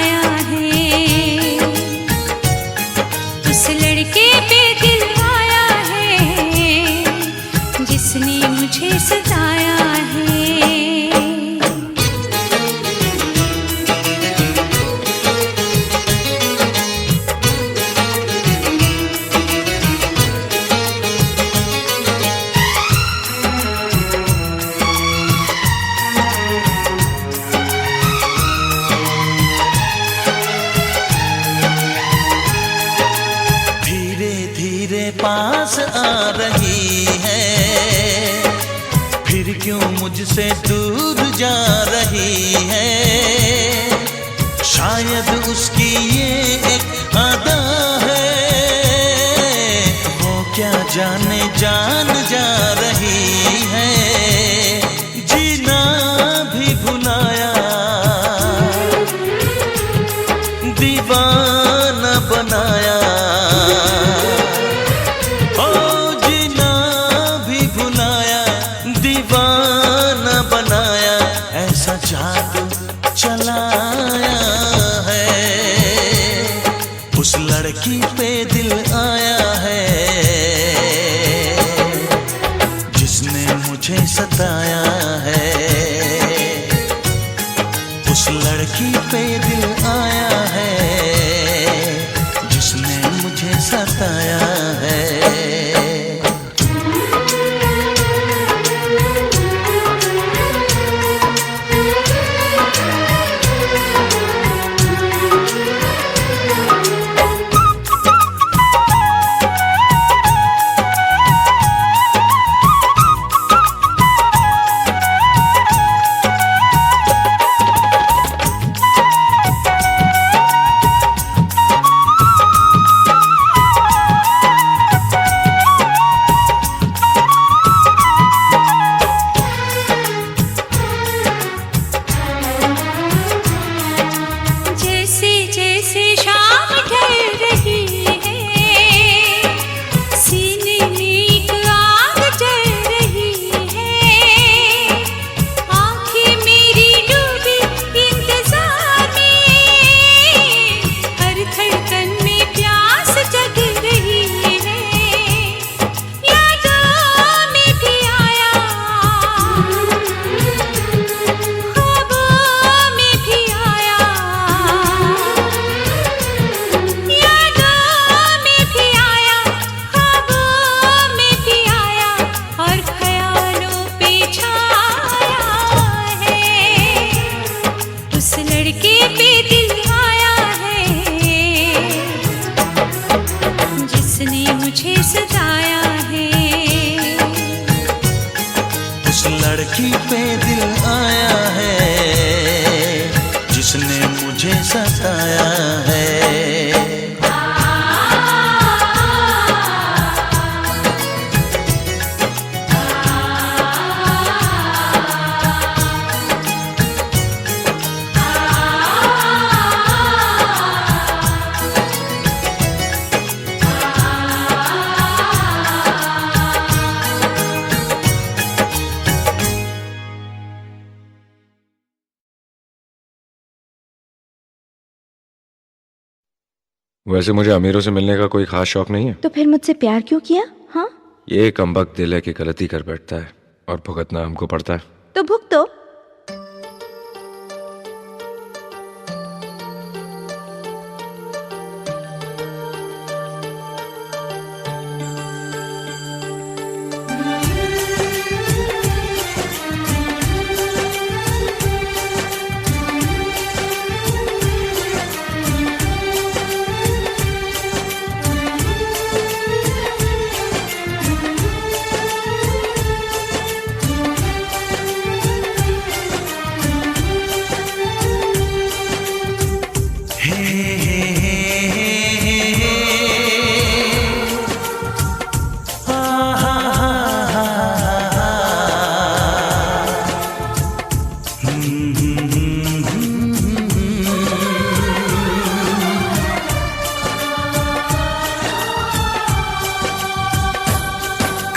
आया है, उस लड़के पे दिल आया है जिसने मुझे सताया है। पास आ रही है, फिर क्यों मुझसे दूर जा रही है। शायद उसकी ये एक अदा है, वो क्या जाने जान जा रही है। जीना भी भुलाया, दीवाना बनाया, जादू चलाया है, उस लड़की पे दिल आया है जिसने मुझे सताया है। उस लड़की पे दिल आया है जिसने मुझे सताया है। लड़की पे दिल आया है जिसने मुझे सताया है। वैसे मुझे अमीरों से मिलने का कोई खास शौक नहीं है। तो फिर मुझसे प्यार क्यों किया? हाँ, ये कमबख्त दिल है कि गलती कर बैठता है और भुगतना हमको पड़ता है। तो भुगतो।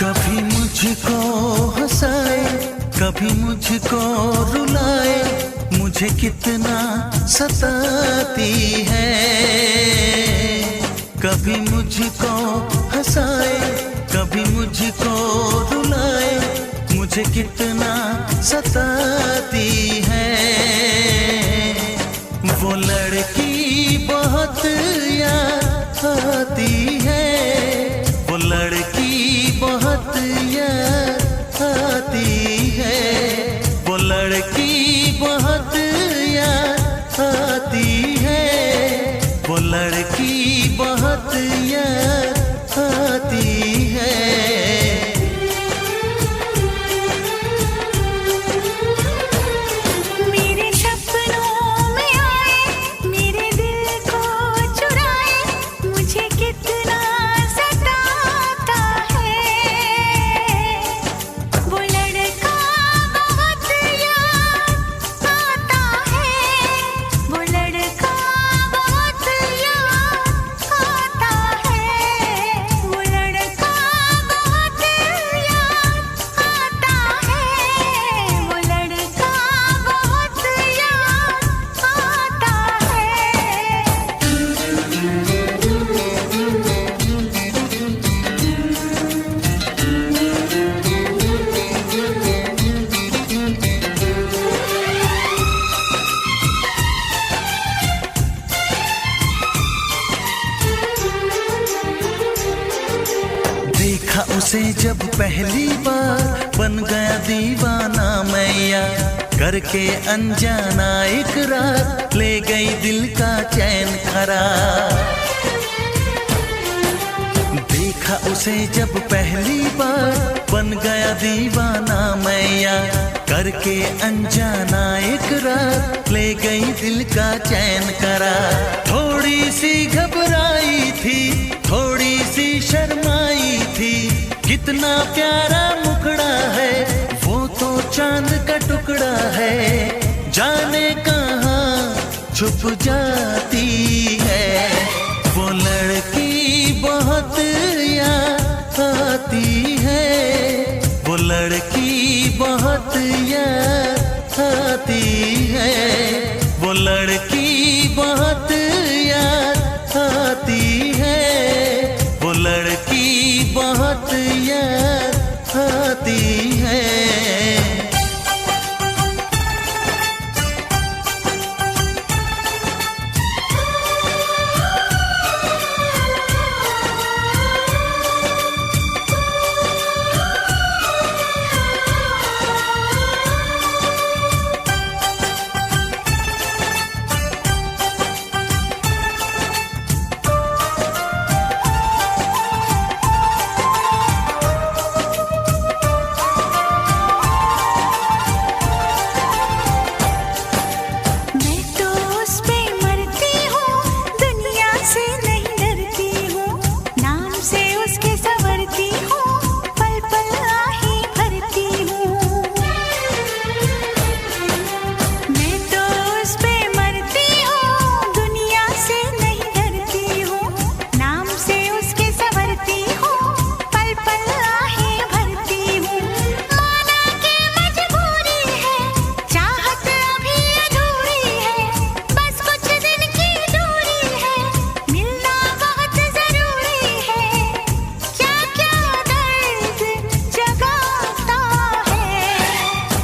कभी मुझको हंसाए, कभी मुझको रुलाए, मुझे मुझे कितना सताती है। कभी मुझको हंसाए, कभी मुझको रुलाए, मुझे कितना सताती है। वो लड़की बहुत याद आती है, वो लड़की बहुत याद आती है, वो लड़की बहुत याद आती है, वो लड़की बहुत याद आती है। मेरे सपनों में आए, मेरे दिल को चुराए, मुझे कितना सताता है। वो लड़का बहुत याद आता है, वो लड़का बहुत याद आता है, वो लड़का बहुत याद आता है, वो लड़का बहुत याद आता देखा उसे जब पहली बार, बन गया दीवाना मैया, करके अनजाना इकरार, ले गई दिल का चैन करार। देखा उसे जब पहली बार, बन गया दीवाना मैया, करके अनजाना इकरार, ले गई दिल का चैन करार। थोड़ी सी घबराई थी, थोड़ी सी शर्माई थी, कितना प्यारा मुखड़ा है, वो तो चांद का टुकड़ा है, जाने कहाँ छुप जाती है। वो लड़की बहुत याद आती है, वो लड़की बहुत याद आती है, वो लड़की बहुत याद आती है, वो लड़की बहुत याद आती है। मैं तो उस पे मरती हूँ, दुनिया से नहीं डरती हूँ, नाम से उसके संवरती हूँ, पल पल आही भरती हूँ। मैं तो उस पे मरती हूँ, दुनिया से नहीं डरती हूँ, नाम से उसके संवरती हूँ, पल पल आही भरती हूँ। माना के मजबूरी है, चाहत अभी अधूरी है, बस कुछ दिन की दूरी है, मिलना बहुत जरूरी है। क्या क्या दर्द जगाता है,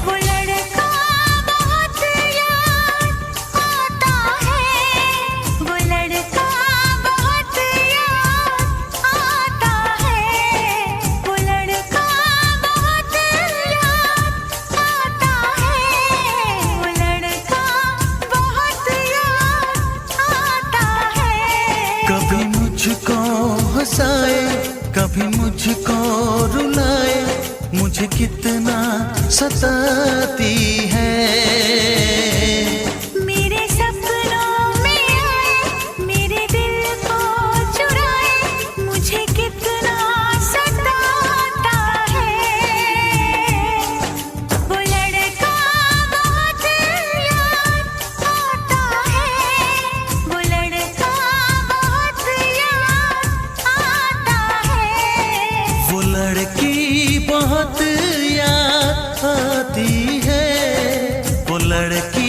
वो लड़का बहुत याद आता है, वो लड़का बहुत याद आता है, वो लड़का बहुत याद आता है, वो लड़का बहुत याद आता है। कभी मुझको हंसाए, कभी मुझको रुलाए, मुझे कितना सताती है। मेरे सपनों में आए, मेरे दिल को चुराए, मुझे कितना सताता है। वो लड़का बहुत याद आता है, वो लड़का बहुत याद आता है, वो लड़की बहुत याद आती है, वो लड़की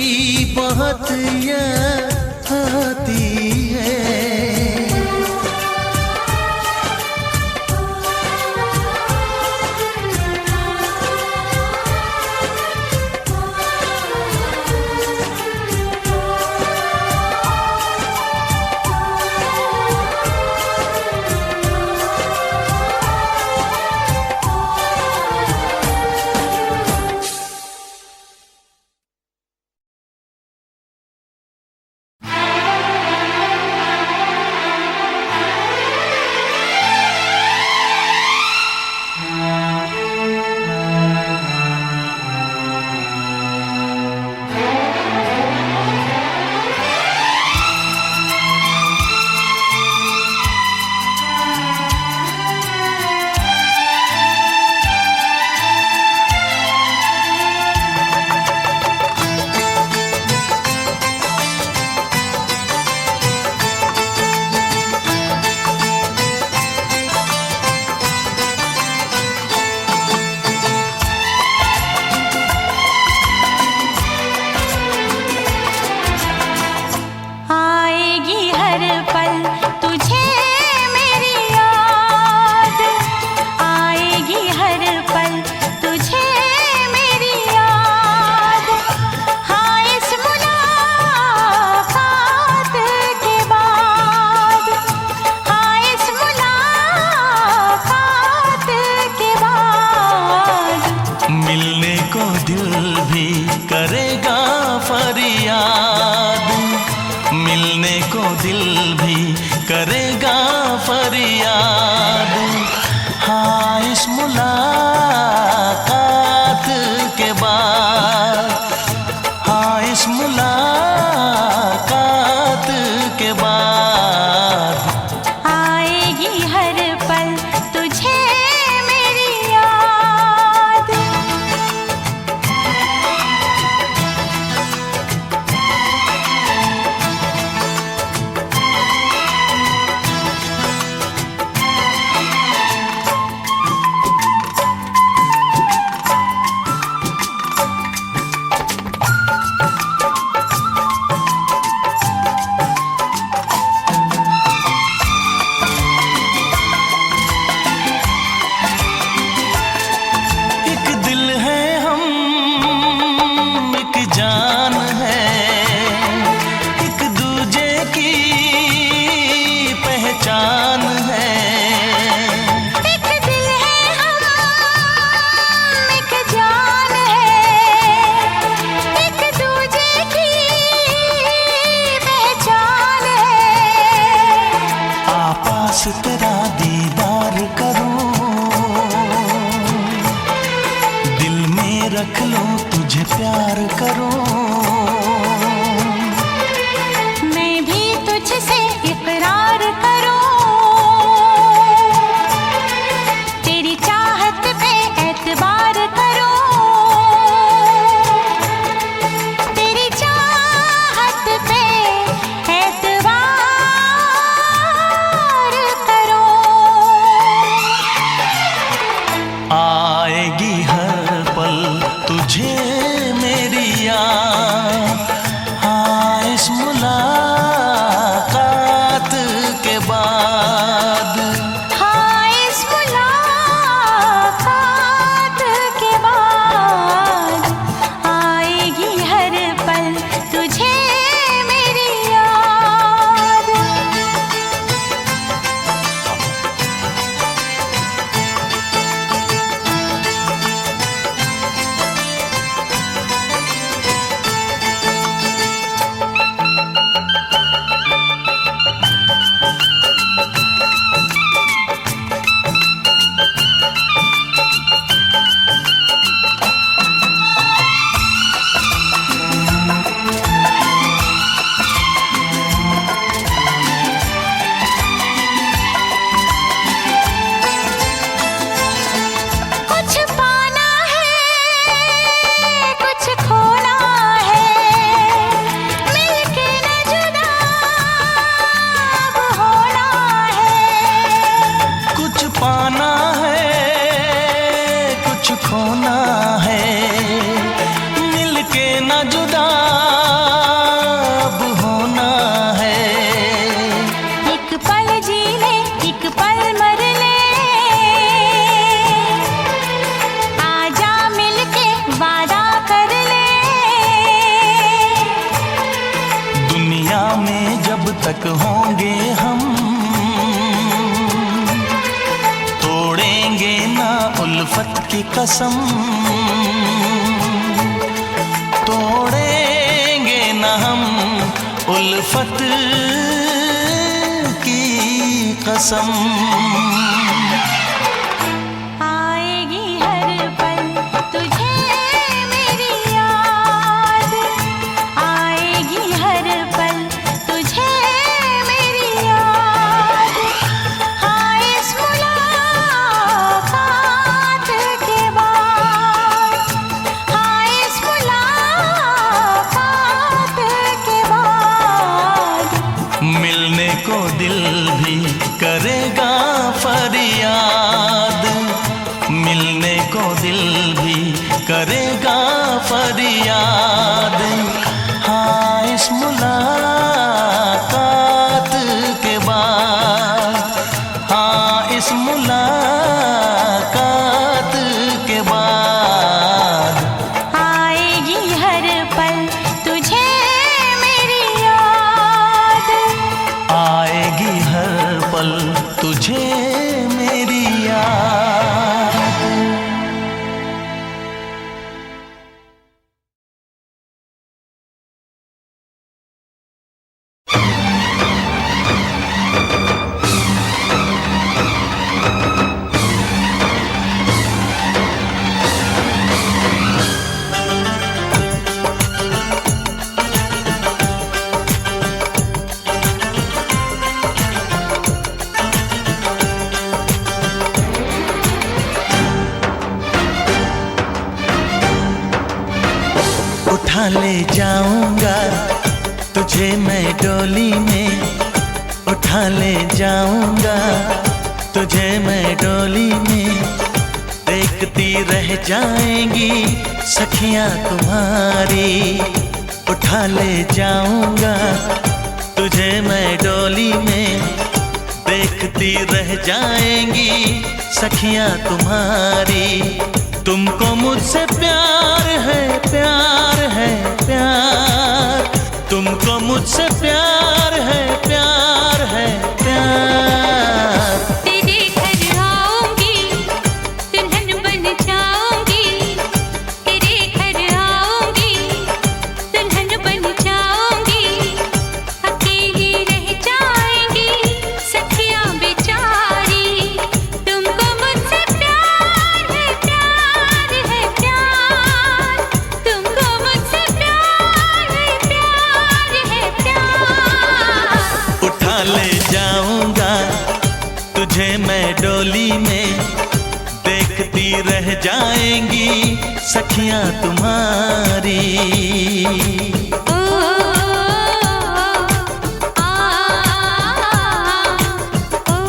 मिलने को दिल भी करेगा फरियाद। हाँ, इस मुलाकात के बाद, हाँ, इस मुलाकात के बाद आएगी हर पल तुझे मेरी याद। एक दिल है हम, एक जान है, एक दूजे की पहचान है। एक दिल है हम, एक जान है, एक दूजे की पहचान है। आपास तेरा दीदार करूं, दिल में रख लूं, तुझे प्यार करूं। मैं भी तुझसे इकरार करूं, तेरी चाहत पे एतबार करूं, तेरी चाहत पे एतबार करूं। आएगी हर पल तुझे मेरी याद। हाँ, इस मुलाकात के बाद, हाँ, इस मुलाकात के बाद आएगी हर पल तुझे मेरी याद। कुछ पाना है, कुछ खोना है, मिलके न जुदा अब होना है। कुछ पाना है, कुछ खोना है, मिलके न जुदा अब होना है। एक पल जी ले, एक पल मर ले, आजा मिलके वादा कर ले। दुनिया में जब तक होंगे हम, तोड़ेंगे ना उल्फत की कसम, तोड़ेंगे ना हम उल्फत की कसम। आएगी हर पल तुझे मेरी याद, आएगी हर पल तुझे मेरी याद। हाँ, इस मुलाकात के बाद, हाँ, इस मुलाकात के बाद मिलने को दिल भी करेगा फरियाद। मिलने को दिल भी करेगा फरियाद। हाँ, इस मुलाकात के बाद, हाँ, इस मुलाकात के बाद आएगी हर पल तुझे मेरी याद। आएगी हर पल तुझे मेरी याद। उठा ले जाऊंगा तुझे मैं डोली में, उठा ले जाऊंगा तुझे मैं डोली में। देखती रह जाएंगी सखियां तुम्हारी, उठा ले जाऊंगा तुझे मैं डोली में। देखती रह जाएंगी सखियां तुम्हारी। तुमको मुझसे प्यार है, प्यार है, प्यार। तुमको मुझसे प्यार है, प्यार है, प्यार। तेरे घर आऊंगी, दुल्हन बन जाऊंगी। तेरे घर आऊंगी, दुल्हन बन जाऊंगी। अकेली रह जाएंगी सखियां बेचारी। तुमको मुझसे प्यार है, प्यार है, प्यार। तुमको मुझसे प्यार है, प्यार है, प्यार। उठा ले जाऊंगा तुझे मैं डोली में। देखती रह जाएंगी सखियां तुम्हारी। ओ आ ओ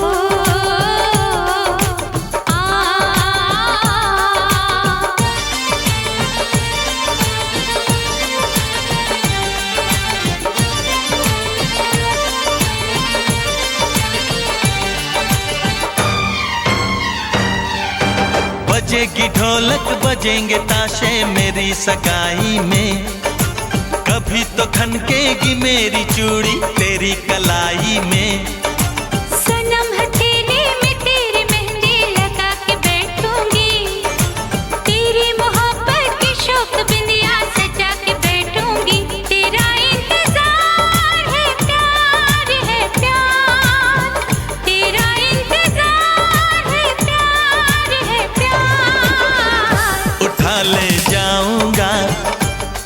बजेगी ढोलक बजेंगे ताशे मेरी सगाई में। कभी तो खनकेगी मेरी चूड़ी तेरी कलाई में। सनम हथेली में तेरी मेहंदी लगा के बैठूंगी। तेरी मोहब्बत की शौक बिंदिया सजा के बैठूंगी। तेरा इंतजार है, प्यार है, प्यार। तेरा इंतजार है, प्यार है, प्यार। उठा ले जाऊंगा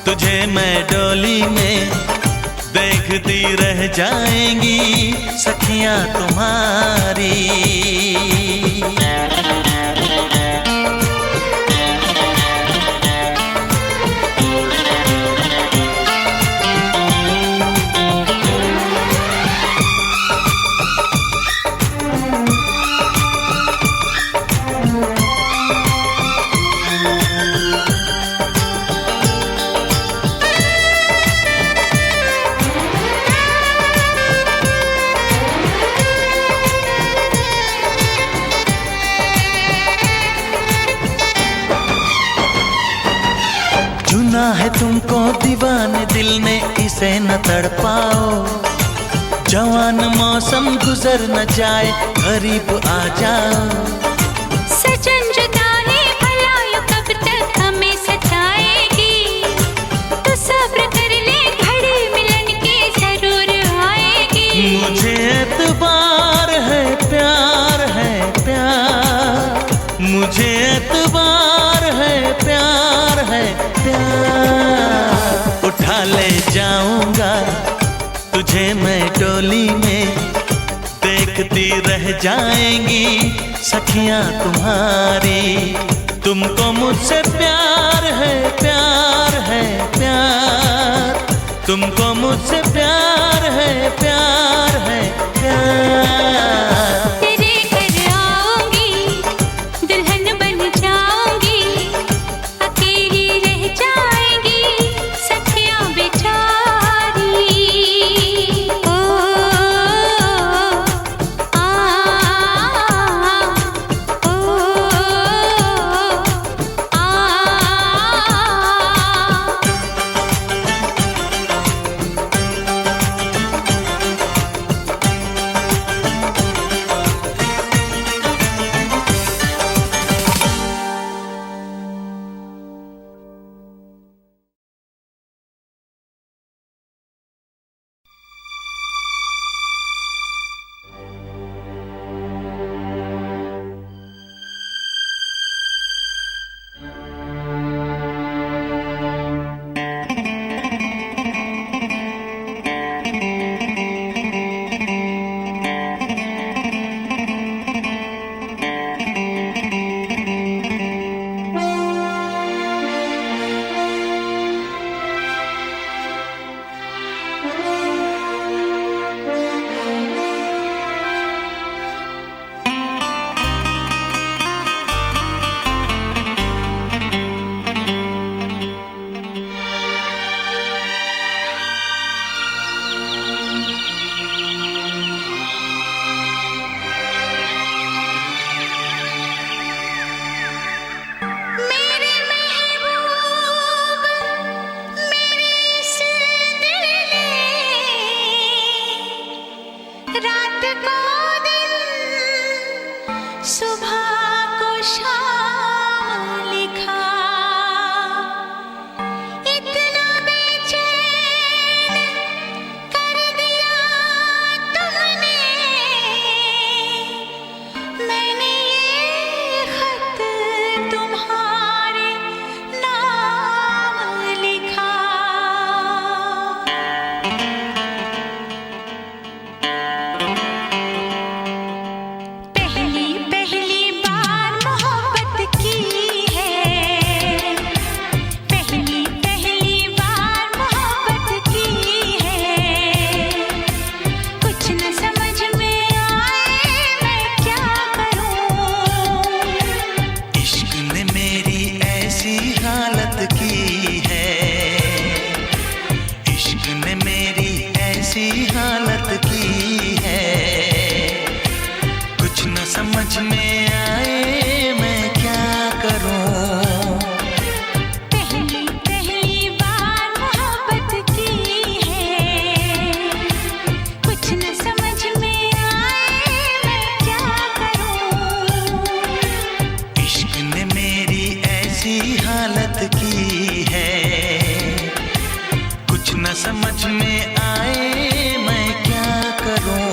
तुझे मैं डोली में। देखती रह जाएंगी सखियां तुम्हारी। चुना है तुमको दीवाने दिल ने, इसे न तड़पाओ। जवान मौसम गुजर न जाए, करीब आ जाओ। सजन जुदाई भला यूं कब तक हमें सताएगी। तू सब्र कर ले, घड़ी मिलन की जरूर आएगी। मुझे एतबार है, प्यार है, प्यार। मुझे एतबार है, प्यार है, प्यार। उठा ले जाऊंगा तुझे मैं डोली में। देखती रह जाएंगी सखियां तुम्हारी। तुमको मुझसे प्यार है, प्यार है, प्यार। तुमको मुझसे प्यार है, प्यार है, प्यार। तेरे घर आऊंगी, दुल्हन बन जाऊंगी। अकेली रह जाएंगी सखियां बेचारी। ओ आ ओ आ रात को दिन, सुबह को शाम लिखा, इतना बेचैन कर दिया तुमने, मैंने ये खत तुम्हारे नाम लिखा। पहली पहली बार मोहब्बत की है, पहली पहली बार मोहब्बत की है, कुछ न समझ में आए मैं क्या करूं। इश्क ने मेरी ऐसी हालत की है, इश्क ने मेरी ऐसी हालत की है, कुछ न समझ में आए मैं क्या करूं। पहली पहली बार मोहब्बत की है, कुछ न समझ में आए मैं क्या करूं। इश्क ने मेरी ऐसी हालत की है, कुछ न समझ में आए मैं क्या करूं।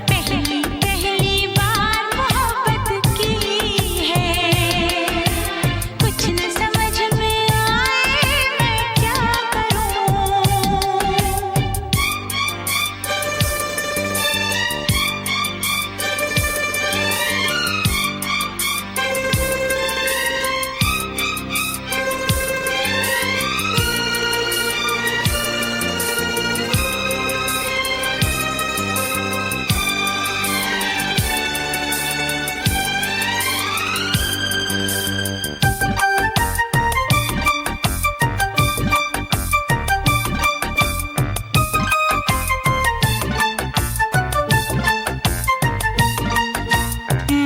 पहली पहली बार मोहब्बत की है, कुछ न समझ में आए मैं क्या करूं।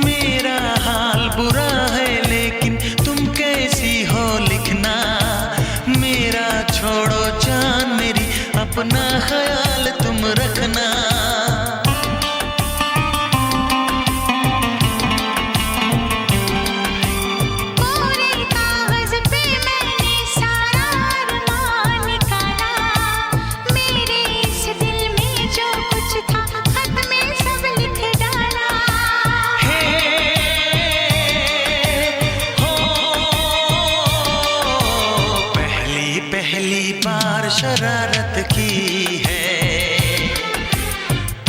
मेरा हाल बुरा है लेकिन तुम कैसी हो लिखना, मेरा छोड़ो जान मेरी, अपना ख्याल तुम रखना। पूरे कागज पे मैंने सारा अरमान निकाला, मेरे इस दिल में जो कुछ था खत में सब लिख डाला। पहली पहली बार शरारत की है,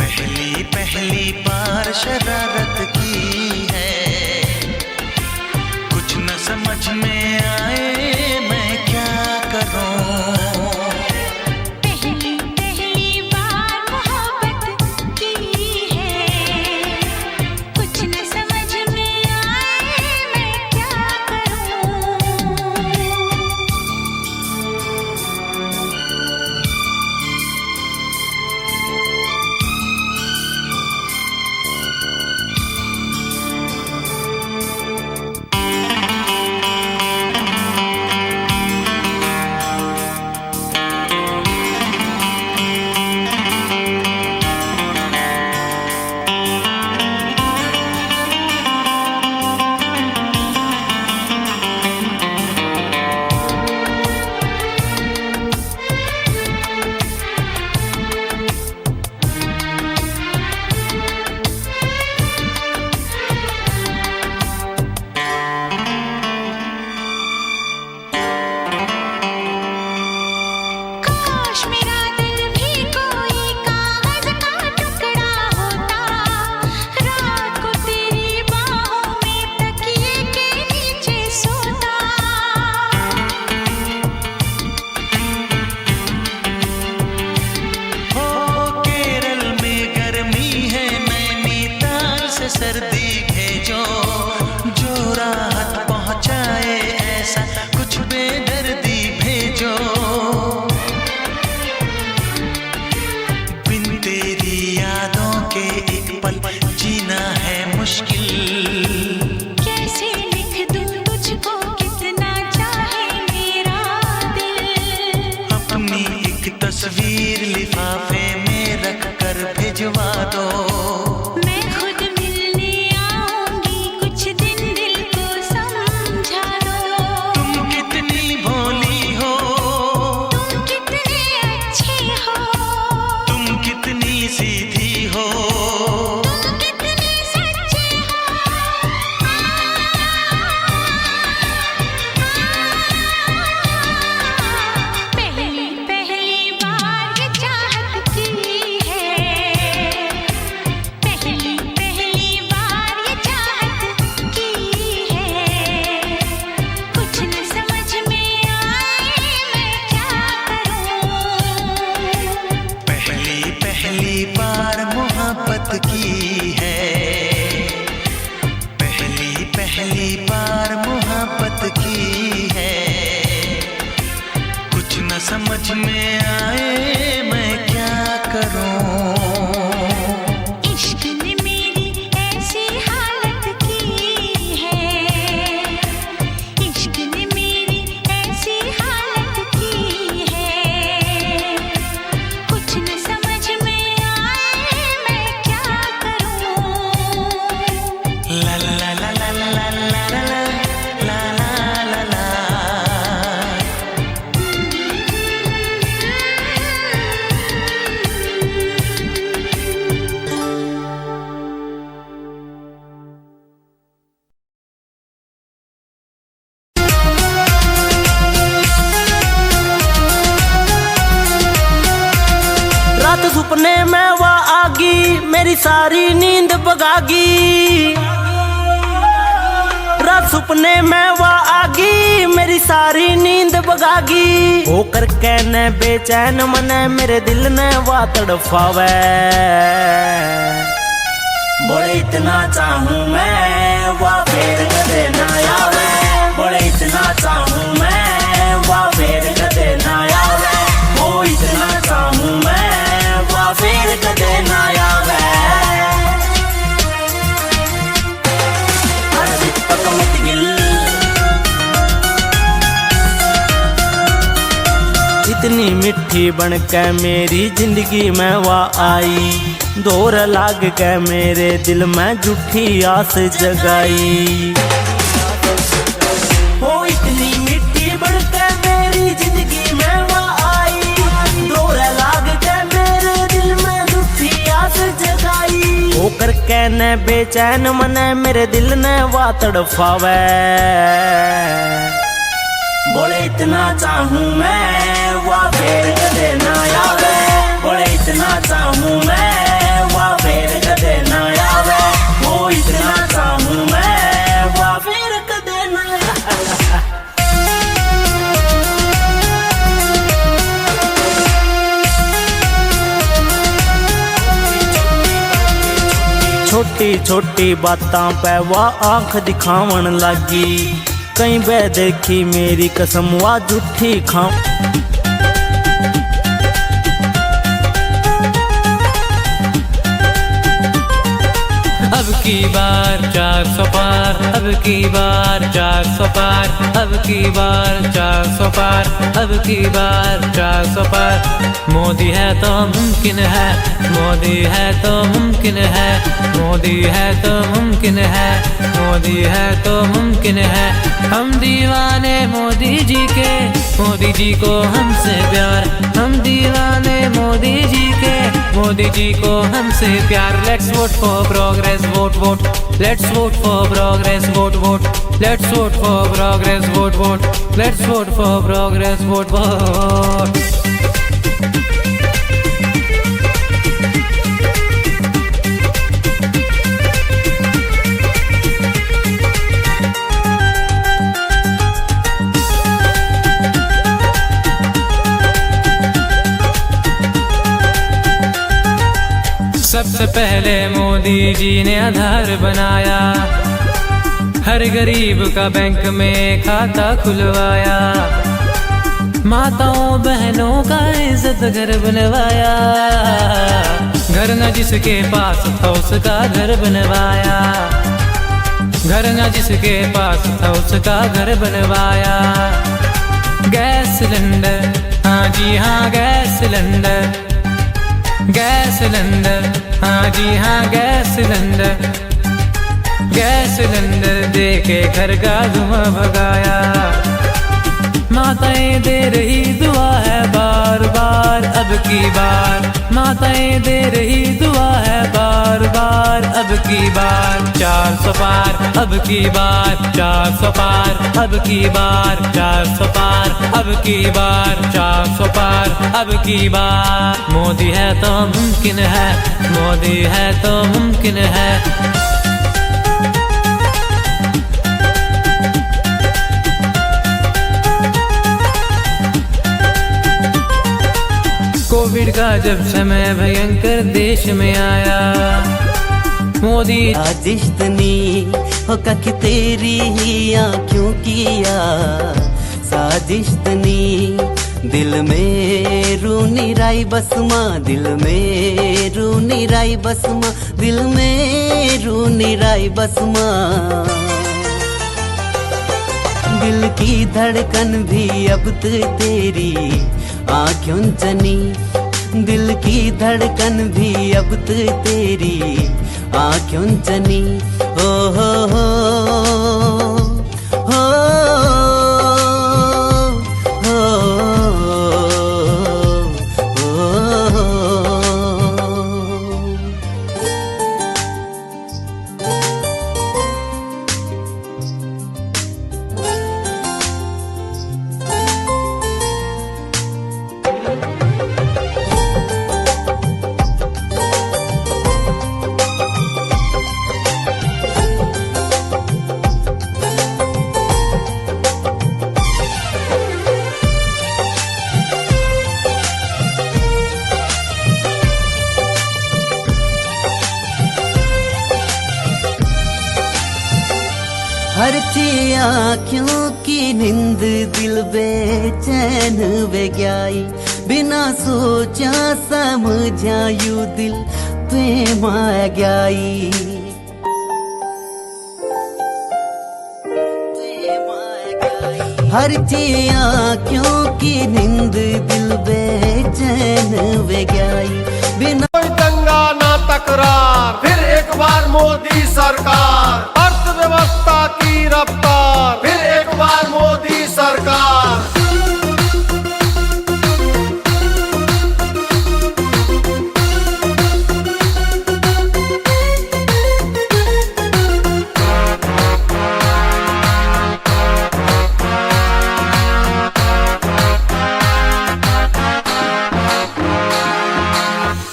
पहली पहली बार शरारत की है, कुछ न समझ में आए मैं क्या करूं। पहली पहली बार मोहब्बत की है, कुछ न समझ में आए मैं क्या करूं। तस्वीर लिफाफे में रख कर भिजवा दो। मैं खुद मिलने आऊंगी, कुछ दिन दिल को समझा दो। तुम कितनी भोली हो, तुम कितने अच्छे हो, तुम कितनी सीधी हो, तुम कितने सच्चे हो। पहली पहली बार ये चाहत की है, पहली पहली बार ये चाहत की है। कुछ न समझ में आए मैं क्या करूं। पहली पहली बार मोहब्बत की है, पहली पहली बार मोहब्बत की है। कुछ न समझ में आए मैं क्या करूं। इश्क ने मेरी ऐसी हालत की है, इश्क ने मेरी ऐसी हालत की है। कुछ न समझ में आए मैं क्या करूं। ला ला ला ला ला ला ला ला ला ला ला ला। रात सुपने में वो आगी, मेरी सारी नींद भगागी। रात सुपने में वो आगी, मेरी सारी नींद भगागी। होकर कहने बेचैन मने मेरे दिल ने वा तड़फावे। बोले इतना चाहूं मैं वा फेर कदे ना आवे। बोले इतना चाहूं मैं वा फेर कदे ना आवे। ओ इतना चाहूं मैं वा फेर कदे ना आवे। हर दीपक मत गिल, इतनी मिठी बनके मेरी जिंदगी में वा आई। दौर लाग के मेरे दिल में झूठी आस जगाई। हो इतनी मिठी बनके मेरी जिंदगी में वा आई। दौर लाग के मेरे दिल में झूठी आस जगाई। होकर कहने बेचैन मने मेरे दिल ने वा तड़फावे। बोले इतना चाहूं मैं वा फेर कदे ना आवे। बोले इतना चाहूं मैं वा फेर कदे ना आवे। ओ इतना चाहूं मैं वा फेर कदे ना आवे। छोटी छोटी बातां पे वा आंख दिखावन लागी। कहीं बे देखी मेरी कसम वा झूठी खाऊं। अब की बार 400 पार, अब की बार 400 पार, अब की बार 400 पार, अब की बार 400 पार। मोदी है तो मुमकिन है, मोदी है तो मुमकिन है, मोदी है तो मुमकिन है, मोदी है तो मुमकिन है। हम दीवाने मोदी जी के, मोदी जी को हमसे प्यार। हम दीवाने मोदी जी के, मोदी जी को हमसे प्यार। Let's vote for progress, vote vote. Let's vote for progress, vote vote. Let's vote for progress, vote vote. Let's vote for progress, vote vote. सबसे पहले मोदी जी ने आधार बनाया, हर गरीब का बैंक में खाता खुलवाया, माताओं बहनों का इज्जत घर बनवाया, घर न जिसके पास था उसका घर बनवाया, घर न जिसके पास था उसका घर बनवाया। गैस सिलेंडर, हाँ जी हाँ गैस सिलेंडर, गैस सिलेंडर, हाँ जी हाँ गैस सिलेंडर, गैस सिलेंडर देके घर का धुआं भगाया। माताएं दे रही दुआ है बार बार अब की बार, माताएं दे रही दुआ है बार बार अब की बार। 400 पार अब की बार, 400 पार अब की बार, 400 पार अब की बार, 400 पार अब की बार। मोदी है तो मुमकिन है, मोदी है तो मुमकिन है। कोविड का जब समय भयंकर देश में आया, मोदी साजिशतनी होका कि तेरी ही आँखों किया साजिशतनी, दिल में रूनी राई बसमा, दिल में रूनी राई बसमा, दिल में रूनी राई बसमा। दिल की धड़कन भी अब तो तेरी आँखों चनी, दिल की धड़कन भी अब तो तेरी आँखों चनी। हो हो हो हो हर ची आँखों की नींद दिल बेचैन वे गई, बिना सोचा समझा यू दिल पे माया गई। हर ची आँखों की नींद दिल बेचैन वे गई, बिना कोई दंगा ना तकरार, फिर एक बार मोदी सरकार। अर्थव्यवस्था की रफ्तार, फिर एक बार मोदी सरकार।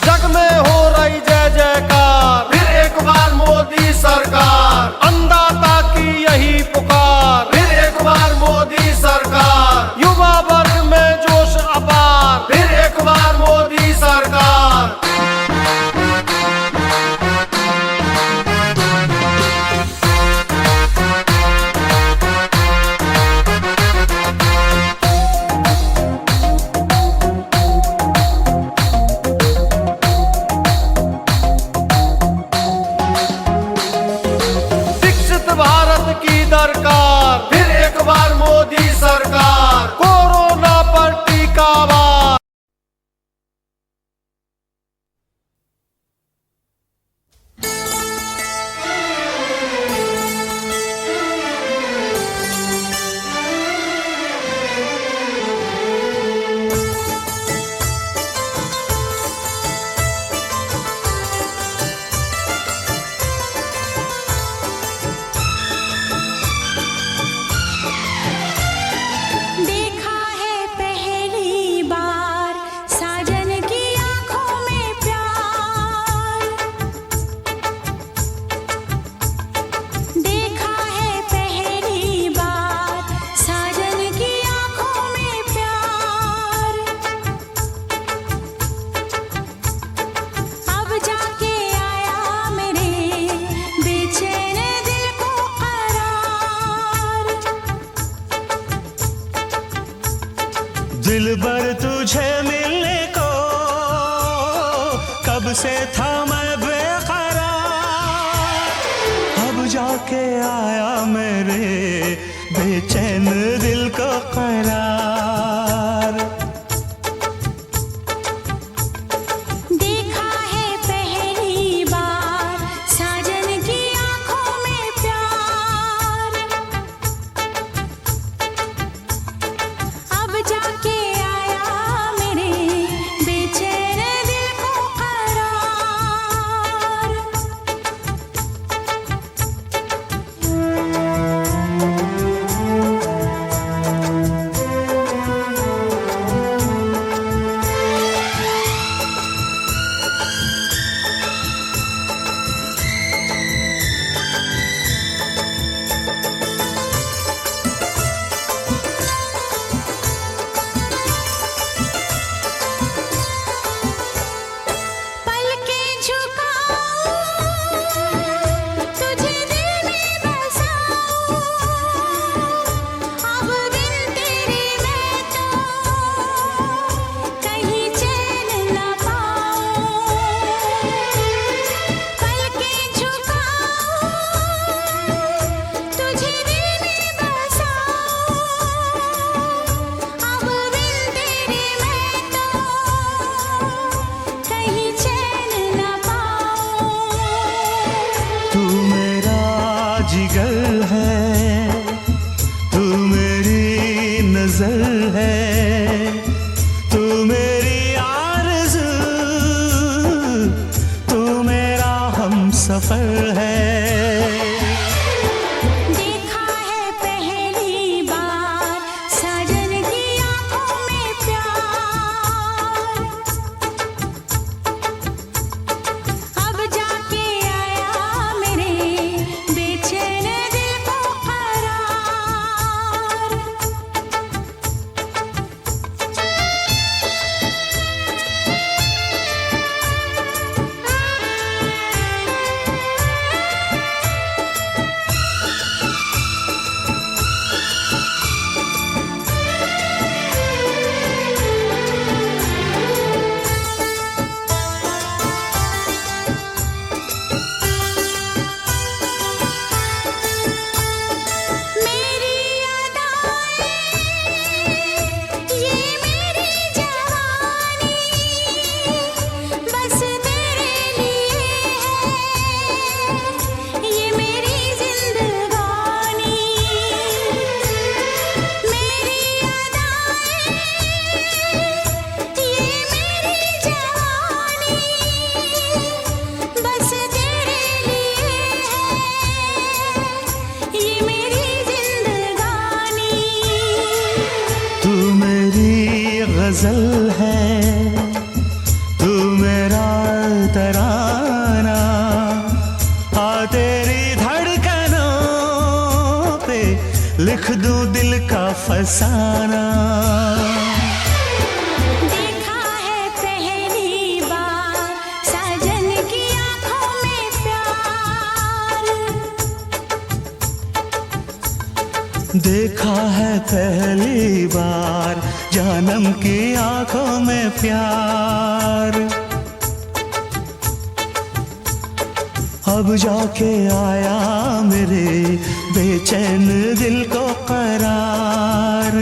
जग में हो रही जय जयकार, फिर एक बार मोदी सरकार। अन्नदाता की यही पुकार, फिर एक बार मोदी सरकार। युवा वर्ग में जोश अपार, फिर एक बार मोदी सरकार। विकसित भारत की दरकार, फिर एक बार मोदी सरकार। कोरोना पर टीका वार। देखा है पहली बार साजन की आंखों में प्यार, देखा है पहली बार साजन की आंखों में प्यार। अब जाके आया मेरे बेचैन दिल को करार। दिल भर तुझे मिलने को कब से था मैं बेकरार, अब जाके आया मेरे बेचैन दिल को करार। देखा सफर है। देखा है पहली बार साजन की आंखों में प्यार, अब जाके आया मेरे बेचैन दिल को करार। गजल है तू मेरा तराना, आ तेरी धड़कनों पे लिख दूं दिल का फसाना। देखा है पहली बार साजन की आंखों में प्यार, देखा है पहली बार जानम की आंखों में प्यार, अब जाके आया मेरे बेचैन दिल को करार।